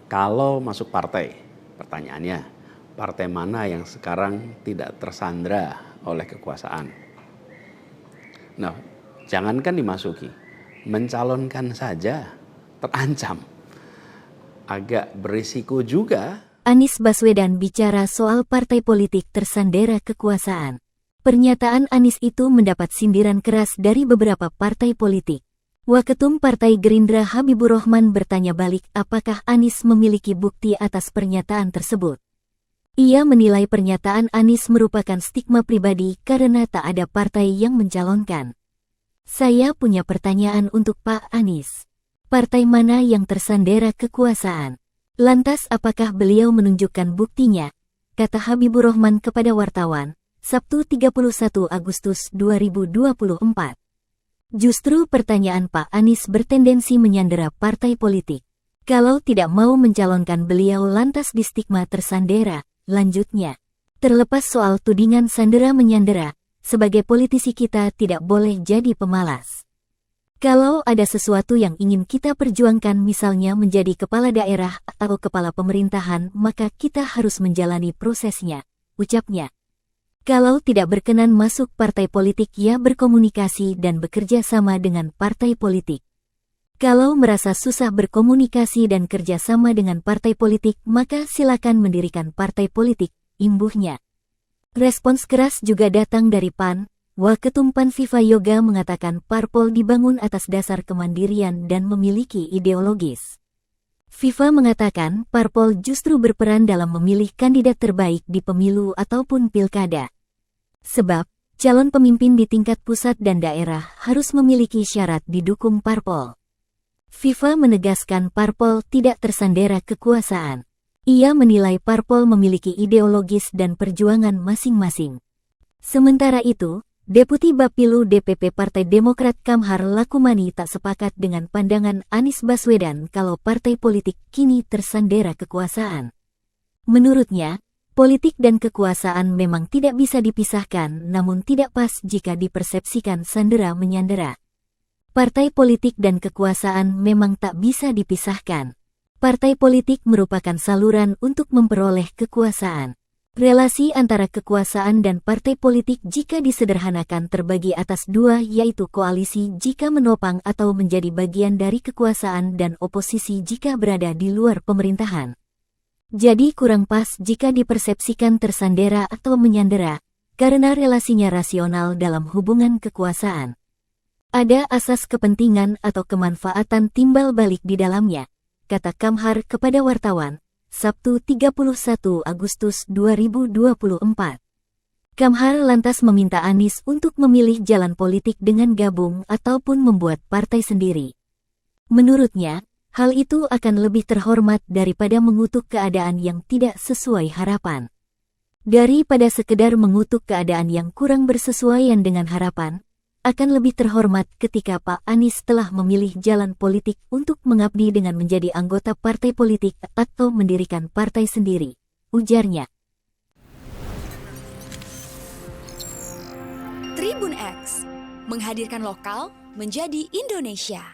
Kalau masuk partai, pertanyaannya, partai mana yang sekarang tidak tersandra oleh kekuasaan? Nah, jangankan dimasuki, mencalonkan saja terancam. Agak berisiko juga. Anies Baswedan bicara soal partai politik tersandera kekuasaan. Pernyataan Anies itu mendapat sindiran keras dari beberapa partai politik. Waketum Partai Gerindra Habibur Rahman bertanya balik apakah Anies memiliki bukti atas pernyataan tersebut. Ia menilai pernyataan Anies merupakan stigma pribadi karena tak ada partai yang mencalonkan. Saya punya pertanyaan untuk Pak Anies. Partai mana yang tersandera kekuasaan? Lantas apakah beliau menunjukkan buktinya? Kata Habibur Rahman kepada wartawan, Sabtu 31 Agustus 2024. Justru pertanyaan Pak Anies bertendensi menyandera partai politik. Kalau tidak mau mencalonkan beliau lantas distigma tersandera, lanjutnya. Terlepas soal tudingan sandera-menyandera, sebagai politisi kita tidak boleh jadi pemalas. Kalau ada sesuatu yang ingin kita perjuangkan misalnya menjadi kepala daerah atau kepala pemerintahan maka kita harus menjalani prosesnya, ucapnya. Kalau tidak berkenan masuk partai politik ya berkomunikasi dan bekerja sama dengan partai politik. Kalau merasa susah berkomunikasi dan kerja sama dengan partai politik maka silakan mendirikan partai politik, imbuhnya. Respons keras juga datang dari PAN. Waketum PAN Viva Yoga mengatakan parpol dibangun atas dasar kemandirian dan memiliki ideologis. Viva mengatakan parpol justru berperan dalam memilih kandidat terbaik di pemilu ataupun pilkada. Sebab, calon pemimpin di tingkat pusat dan daerah harus memiliki syarat didukung parpol. Viva menegaskan parpol tidak tersandera kekuasaan. Ia menilai parpol memiliki ideologis dan perjuangan masing-masing. Sementara itu, Deputi Bapilu DPP Partai Demokrat Kamhar Lakumani tak sepakat dengan pandangan Anies Baswedan kalau partai politik kini tersandera kekuasaan. Menurutnya, politik dan kekuasaan memang tidak bisa dipisahkan namun tidak pas jika dipersepsikan sandera-menyandera. Partai politik dan kekuasaan memang tak bisa dipisahkan. Partai politik merupakan saluran untuk memperoleh kekuasaan. Relasi antara kekuasaan dan partai politik jika disederhanakan terbagi atas dua yaitu koalisi jika menopang atau menjadi bagian dari kekuasaan dan oposisi jika berada di luar pemerintahan. Jadi kurang pas jika dipersepsikan tersandera atau menyandera, karena relasinya rasional dalam hubungan kekuasaan. Ada asas kepentingan atau kemanfaatan timbal balik di dalamnya, kata Kamhar kepada wartawan. Sabtu 31 Agustus 2024. Kamhar lantas meminta Anies untuk memilih jalan politik dengan gabung ataupun membuat partai sendiri. Menurutnya, hal itu akan lebih terhormat daripada mengutuk keadaan yang tidak sesuai harapan. Daripada sekedar mengutuk keadaan yang kurang bersesuaian dengan harapan, akan lebih terhormat ketika Pak Anies telah memilih jalan politik untuk mengabdi dengan menjadi anggota partai politik atau mendirikan partai sendiri, ujarnya. Tribun X, menghadirkan lokal menjadi Indonesia.